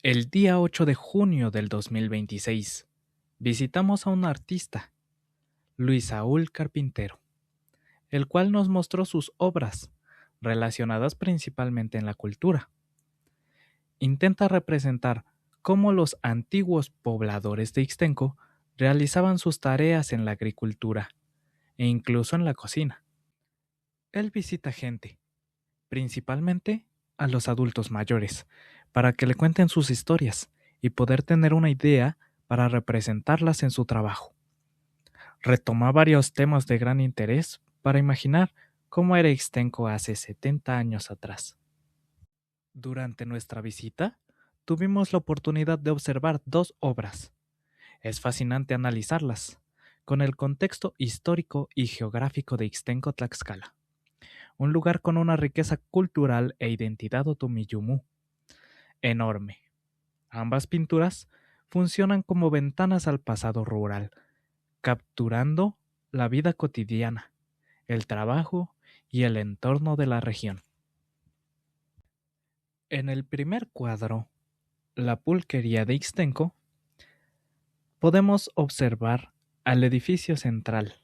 El día 8 de junio del 2026, visitamos a un artista, Luis Saúl Carpintero, el cual nos mostró sus obras, relacionadas principalmente en la cultura. Intenta representar cómo los antiguos pobladores de Ixtenco realizaban sus tareas en la agricultura e incluso en la cocina. Él visita gente, principalmente a los adultos mayores, para que le cuenten sus historias y poder tener una idea para representarlas en su trabajo. Retoma varios temas de gran interés para imaginar cómo era Ixtenco hace 70 años atrás. Durante nuestra visita, tuvimos la oportunidad de observar dos obras. Es fascinante analizarlas, con el contexto histórico y geográfico de Ixtenco Tlaxcala, un lugar con una riqueza cultural e identidad otomiyumú enorme. Ambas pinturas funcionan como ventanas al pasado rural, capturando la vida cotidiana, el trabajo y el entorno de la región. En el primer cuadro, La pulquería de Ixtenco, podemos observar al edificio central,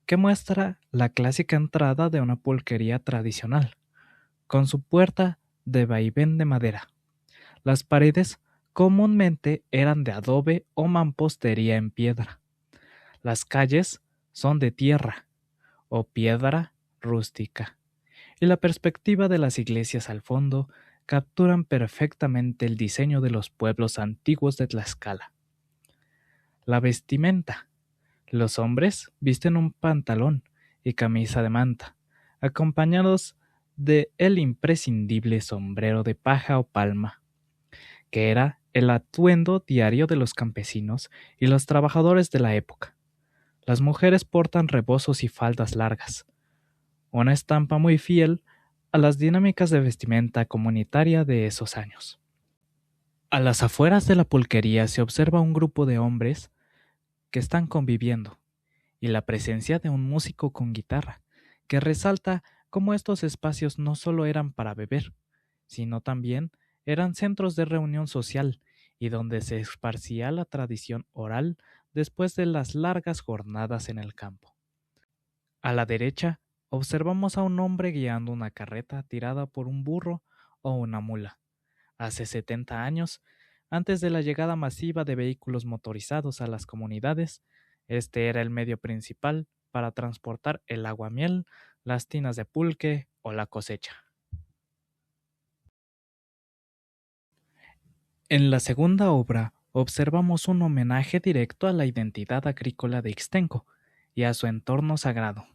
que muestra la clásica entrada de una pulquería tradicional, con su puerta de vaivén de madera. Las paredes comúnmente eran de adobe o mampostería en piedra. Las calles son de tierra o piedra rústica, y la perspectiva de las iglesias al fondo capturan perfectamente el diseño de los pueblos antiguos de Tlaxcala. La vestimenta. Los hombres visten un pantalón y camisa de manta, acompañados de el imprescindible sombrero de paja o palma, que era el atuendo diario de los campesinos y los trabajadores de la época. Las mujeres portan rebozos y faldas largas, una estampa muy fiel a las dinámicas de vestimenta comunitaria de esos años. A las afueras de la pulquería se observa un grupo de hombres que están conviviendo y la presencia de un músico con guitarra, que resalta cómo estos espacios no solo eran para beber, sino también eran centros de reunión social y donde se esparcía la tradición oral después de las largas jornadas en el campo. A la derecha, observamos a un hombre guiando una carreta tirada por un burro o una mula. Hace 70 años, antes de la llegada masiva de vehículos motorizados a las comunidades, este era el medio principal para transportar el aguamiel, las tinas de pulque o la cosecha. En la segunda obra, observamos un homenaje directo a la identidad agrícola de Ixtenco y a su entorno sagrado.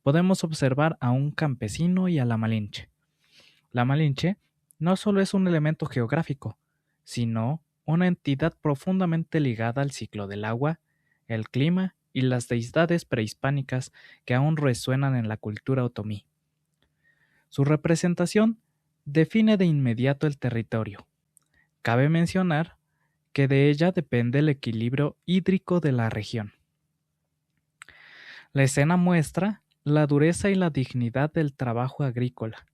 Podemos observar a un campesino y a la Malinche. La Malinche no solo es un elemento geográfico, sino una entidad profundamente ligada al ciclo del agua, el clima y las deidades prehispánicas que aún resuenan en la cultura otomí. Su representación define de inmediato el territorio. Cabe mencionar que de ella depende el equilibrio hídrico de la región. La escena muestra la dureza y la dignidad del trabajo agrícola,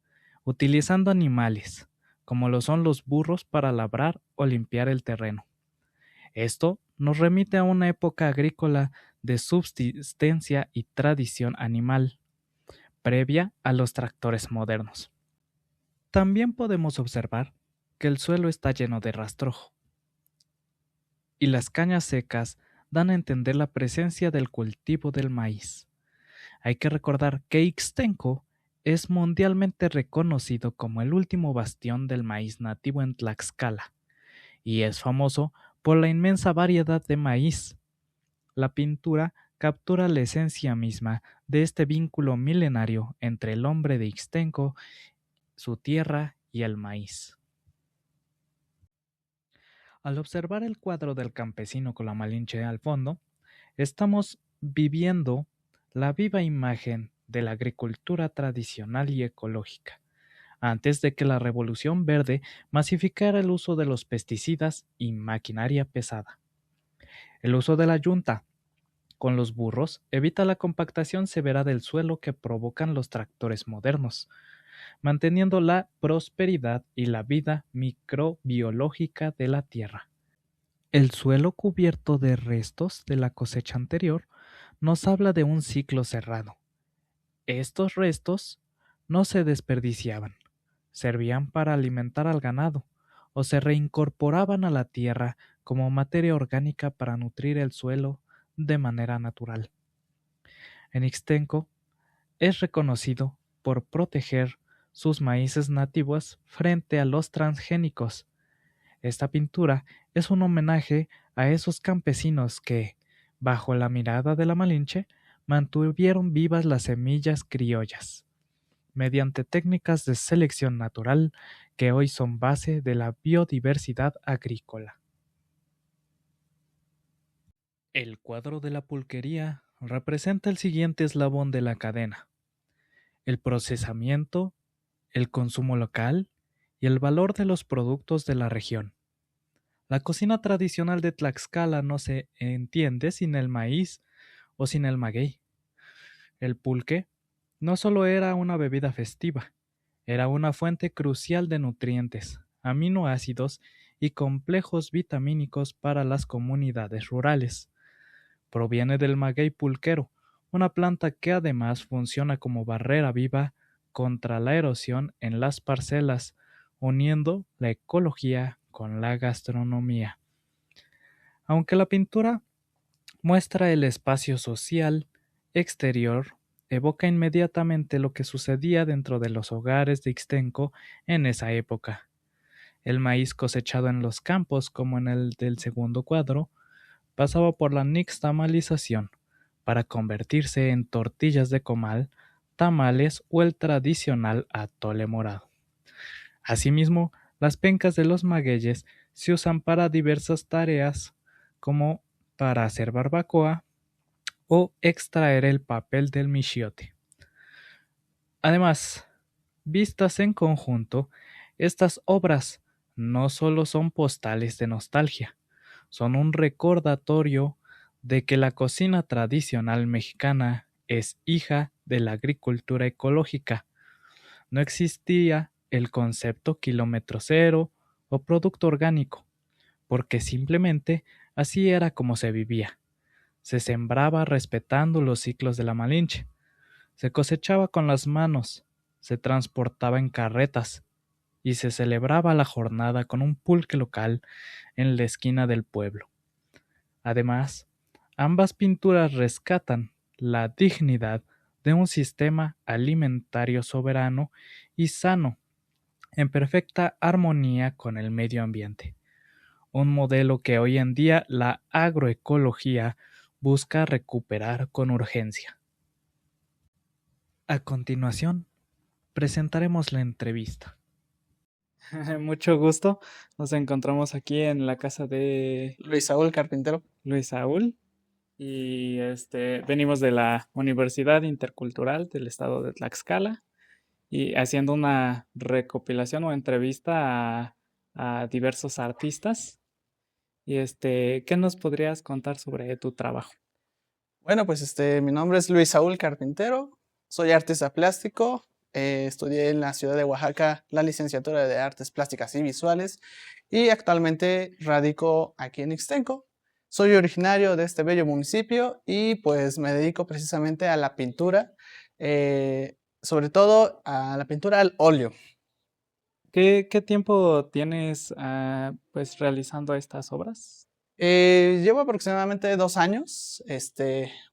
utilizando animales, como lo son los burros para labrar o limpiar el terreno. Esto nos remite a una época agrícola de subsistencia y tradición animal, previa a los tractores modernos. También podemos observar que el suelo está lleno de rastrojo, y las cañas secas dan a entender la presencia del cultivo del maíz. Hay que recordar que Ixtenco es mundialmente reconocido como el último bastión del maíz nativo en Tlaxcala, y es famoso por la inmensa variedad de maíz. La pintura captura la esencia misma de este vínculo milenario entre el hombre de Ixtenco, su tierra y el maíz. Al observar el cuadro del campesino con la Malinche al fondo, estamos viviendo la viva imagen de la agricultura tradicional y ecológica, antes de que la Revolución Verde masificara el uso de los pesticidas y maquinaria pesada. El uso de la yunta con los burros evita la compactación severa del suelo que provocan los tractores modernos, manteniendo la prosperidad y la vida microbiológica de la tierra. El suelo cubierto de restos de la cosecha anterior nos habla de un ciclo cerrado. Estos restos no se desperdiciaban, servían para alimentar al ganado o se reincorporaban a la tierra como materia orgánica para nutrir el suelo de manera natural. En Ixtenco es reconocido por proteger sus maíces nativos frente a los transgénicos. Esta pintura es un homenaje a esos campesinos que, bajo la mirada de la Malinche, mantuvieron vivas las semillas criollas, mediante técnicas de selección natural que hoy son base de la biodiversidad agrícola. El cuadro de la pulquería representa el siguiente eslabón de la cadena: el procesamiento, el consumo local y el valor de los productos de la región. La cocina tradicional de Tlaxcala no se entiende sin el maíz o sin el maguey. El pulque no solo era una bebida festiva, era una fuente crucial de nutrientes, aminoácidos y complejos vitamínicos para las comunidades rurales. Proviene del maguey pulquero, una planta que además funciona como barrera viva contra la erosión en las parcelas, uniendo la ecología con la gastronomía. Aunque la pintura muestra el espacio social exterior, evoca inmediatamente lo que sucedía dentro de los hogares de Ixtenco en esa época. El maíz cosechado en los campos, como en el del segundo cuadro, pasaba por la nixtamalización para convertirse en tortillas de comal, tamales o el tradicional atole morado. Asimismo, las pencas de los magueyes se usan para diversas tareas, como para hacer barbacoa o extraer el papel del michiote. Además, vistas en conjunto, estas obras no solo son postales de nostalgia, son un recordatorio de que la cocina tradicional mexicana es hija de la agricultura ecológica. No existía el concepto kilómetro cero o producto orgánico, porque simplemente así era como se vivía. Se sembraba respetando los ciclos de la Malinche, se cosechaba con las manos, se transportaba en carretas y se celebraba la jornada con un pulque local en la esquina del pueblo. Además, ambas pinturas rescatan la dignidad de un sistema alimentario soberano y sano, en perfecta armonía con el medio ambiente, un modelo que hoy en día la agroecología busca recuperar con urgencia. A continuación, presentaremos la entrevista. Mucho gusto. Nos encontramos aquí en la casa de Luis Saúl Carpintero. Luis Saúl y venimos de la Universidad Intercultural del Estado de Tlaxcala y haciendo una recopilación o entrevista a diversos artistas. Y ¿qué nos podrías contar sobre tu trabajo? Bueno, pues mi nombre es Luis Saúl Carpintero, soy artista plástico, estudié en la ciudad de Oaxaca la licenciatura de Artes Plásticas y Visuales y actualmente radico aquí en Ixtenco. Soy originario de este bello municipio y pues me dedico precisamente a la pintura, sobre todo a la pintura al óleo. ¿Qué tiempo tienes pues realizando estas obras? Llevo aproximadamente 2 años,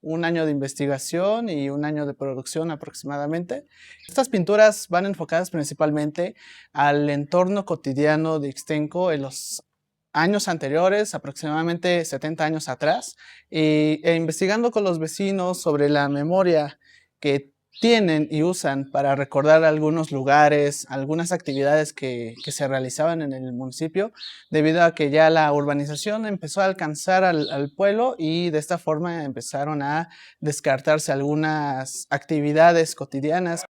1 año de investigación y 1 año de producción aproximadamente. Estas pinturas van enfocadas principalmente al entorno cotidiano de Ixtenco en los años anteriores, aproximadamente 70 años atrás, investigando con los vecinos sobre la memoria que tienen y usan para recordar algunos lugares, algunas actividades que se realizaban en el municipio, debido a que ya la urbanización empezó a alcanzar al pueblo y de esta forma empezaron a descartarse algunas actividades cotidianas.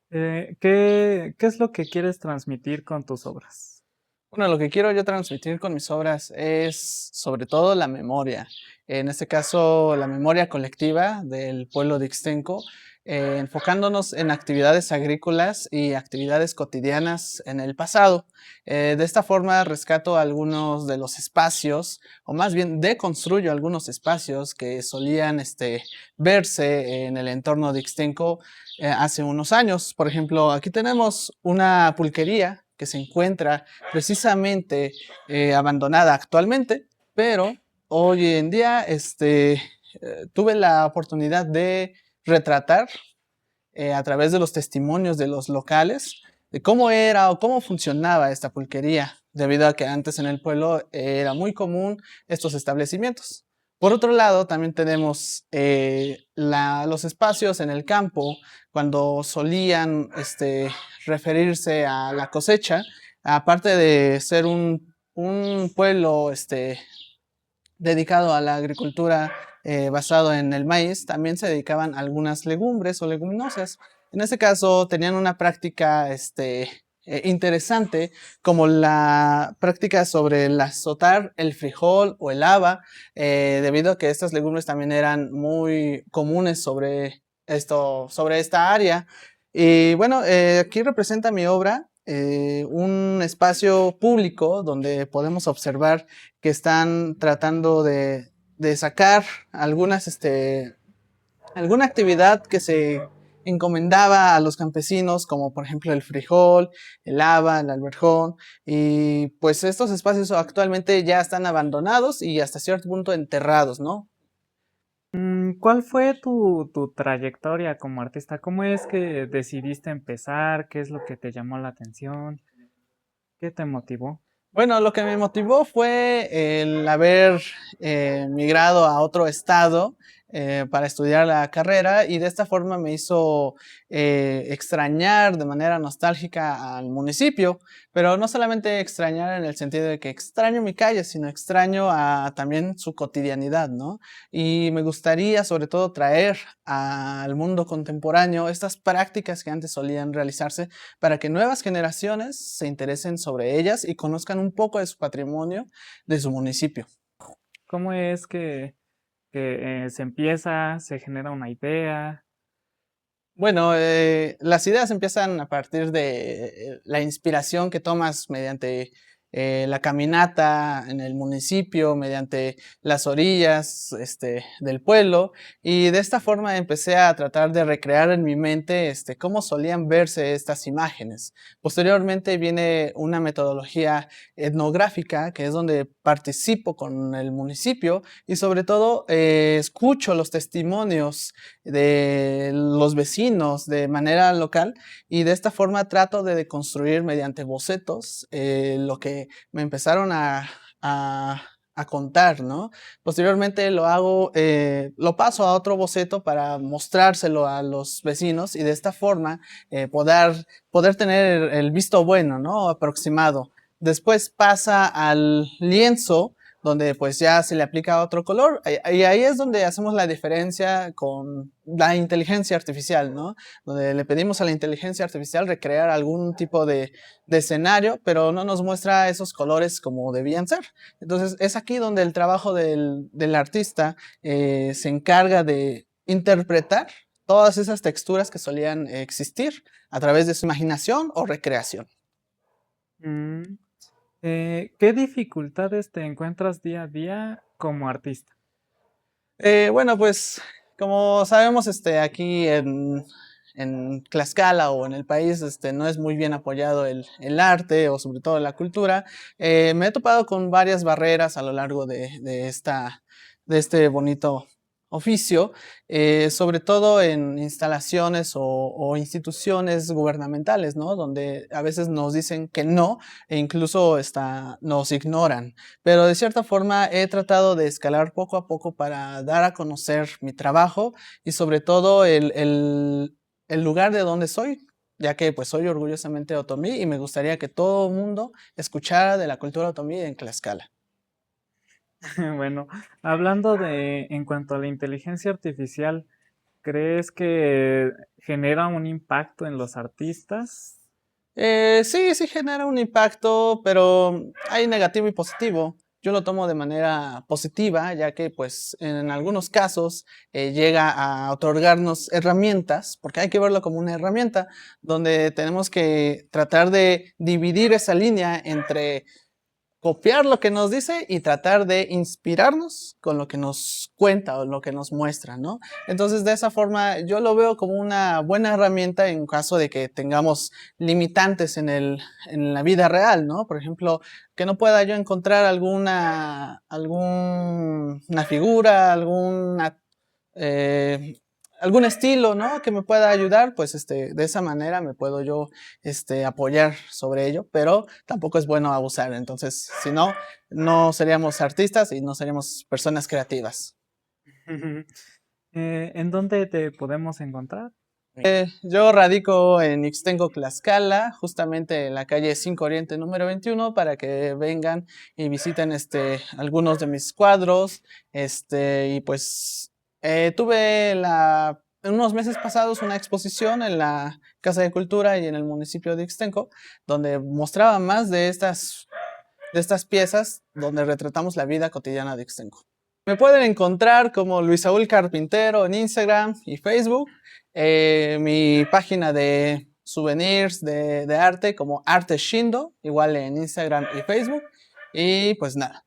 ¿Qué es lo que quieres transmitir con tus obras? Bueno, lo que quiero yo transmitir con mis obras es sobre todo la memoria. En este caso, la memoria colectiva del pueblo de Ixtenco, enfocándonos en actividades agrícolas y actividades cotidianas en el pasado. De esta forma rescato algunos de los espacios, o más bien deconstruyo algunos espacios que solían verse en el entorno de Ixtenco hace unos años. Por ejemplo, aquí tenemos una pulquería que se encuentra precisamente abandonada actualmente, pero hoy en día tuve la oportunidad de retratar a través de los testimonios de los locales de cómo era o cómo funcionaba esta pulquería, debido a que antes en el pueblo era muy común estos establecimientos. Por otro lado, también tenemos los espacios en el campo, cuando solían referirse a la cosecha, aparte de ser un pueblo dedicado a la agricultura basado en el maíz, también se dedicaban a algunas legumbres o leguminosas. En este caso tenían una práctica interesante, como la práctica sobre el azotar el frijol o el haba, debido a que estas legumbres también eran muy comunes sobre esta área. Y bueno, aquí representa mi obra un espacio público donde podemos observar que están tratando de sacar alguna actividad que se encomendaba a los campesinos, como por ejemplo el frijol, el haba, el alberjón, y pues estos espacios actualmente ya están abandonados y hasta cierto punto enterrados, ¿no? ¿Cuál fue tu trayectoria como artista? ¿Cómo es que decidiste empezar? ¿Qué es lo que te llamó la atención? ¿Qué te motivó? Bueno, lo que me motivó fue el haber migrado a otro estado para estudiar la carrera, y de esta forma me hizo extrañar de manera nostálgica al municipio, pero no solamente extrañar en el sentido de que extraño mi calle, sino extraño también su cotidianidad, ¿no? Y me gustaría sobre todo traer al mundo contemporáneo estas prácticas que antes solían realizarse, para que nuevas generaciones se interesen sobre ellas y conozcan un poco de su patrimonio, de su municipio. ¿Cómo es que se empieza, se genera una idea? Bueno, las ideas empiezan a partir de la inspiración que tomas mediante la caminata en el municipio, mediante las orillas del pueblo, y de esta forma empecé a tratar de recrear en mi mente cómo solían verse estas imágenes. Posteriormente viene una metodología etnográfica, que es donde participo con el municipio y sobre todo escucho los testimonios de los vecinos de manera local, y de esta forma trato de deconstruir mediante bocetos lo que me empezaron a contar, ¿no? Posteriormente lo paso a otro boceto para mostrárselo a los vecinos, y de esta forma poder tener el visto bueno, ¿no? Aproximado. Después pasa al lienzo, donde pues ya se le aplica otro color, y ahí es donde hacemos la diferencia con la inteligencia artificial, ¿no? Donde le pedimos a la inteligencia artificial recrear algún tipo de escenario, pero no nos muestra esos colores como debían ser. Entonces es aquí donde el trabajo del artista se encarga de interpretar todas esas texturas que solían existir a través de su imaginación o recreación. Mm, ¿Qué dificultades te encuentras día a día como artista? Bueno, pues como sabemos, aquí en Tlaxcala o en el país, no es muy bien apoyado el arte o sobre todo la cultura. Me he topado con varias barreras a lo largo de este bonito oficio, sobre todo en instalaciones o instituciones gubernamentales, ¿no? Donde a veces nos dicen que no, e incluso nos ignoran. Pero de cierta forma he tratado de escalar poco a poco para dar a conocer mi trabajo, y sobre todo el lugar de donde soy, ya que pues soy orgullosamente otomí y me gustaría que todo el mundo escuchara de la cultura otomí en Tlaxcala. Bueno, hablando en cuanto a la inteligencia artificial, ¿crees que genera un impacto en los artistas? Sí genera un impacto, pero hay negativo y positivo. Yo lo tomo de manera positiva, ya que pues en algunos casos llega a otorgarnos herramientas, porque hay que verlo como una herramienta, donde tenemos que tratar de dividir esa línea entre copiar lo que nos dice y tratar de inspirarnos con lo que nos cuenta o lo que nos muestra, ¿no? Entonces, de esa forma, yo lo veo como una buena herramienta en caso de que tengamos limitantes en la vida real, ¿no? Por ejemplo, que no pueda yo encontrar alguna figura, eh, algún estilo, ¿no? Que me pueda ayudar, pues de esa manera me puedo yo apoyar sobre ello, pero tampoco es bueno abusar. Entonces, si no, no seríamos artistas y no seríamos personas creativas. ¿En dónde te podemos encontrar? Yo radico en Ixtenco, Tlaxcala, justamente en la calle 5 Oriente número 21, para que vengan y visiten algunos de mis cuadros. Y pues tuve en unos meses pasados una exposición en la Casa de Cultura y en el municipio de Ixtenco, donde mostraba más de estas piezas donde retratamos la vida cotidiana de Ixtenco. Me pueden encontrar como Luis Saúl Carpintero en Instagram y Facebook. Mi página de souvenirs de arte como Arte Shindo, igual en Instagram y Facebook. Y pues nada,